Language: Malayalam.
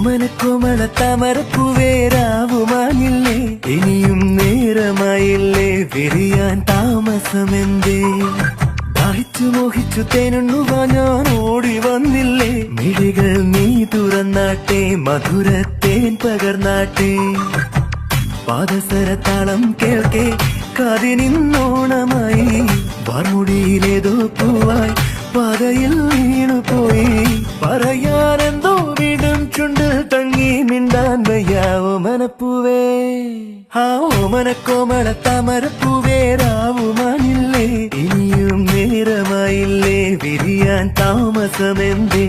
ഓമനക്കോമള താമരപ്പൂവേരാവുമാനില്ലേ ഇനിയും നേരമായില്ലേ വിരിയാൻ താമസമെന്തേ ദാഹിച്ചു മോഹിച്ചു തേനുണ്ണുവാ ഞാൻ ഓടി വന്നില്ലേ മിഴികൾ നീ തുറന്നാട്ടെ മധുരത്തേൻ പകർന്നാട്ടെ പാദസരത്താളം കേൾക്കെ കാതിനിന്നോണമായി വാർമുടിയിലേതോ പൂവായി പാതയിൽ വീണുപോയി പറയാനെന്തോ വീടും ചുണ്ടിൽ തങ്ങി മിണ്ടാൻ വയ്യ ഓമനപ്പൂവേ ആ ഓമനക്കോമള താമരപ്പൂവേരാവുമാനില്ലേ ഇനിയും നേരമായില്ലേ വിരിയാൻ താമസമെന്തേ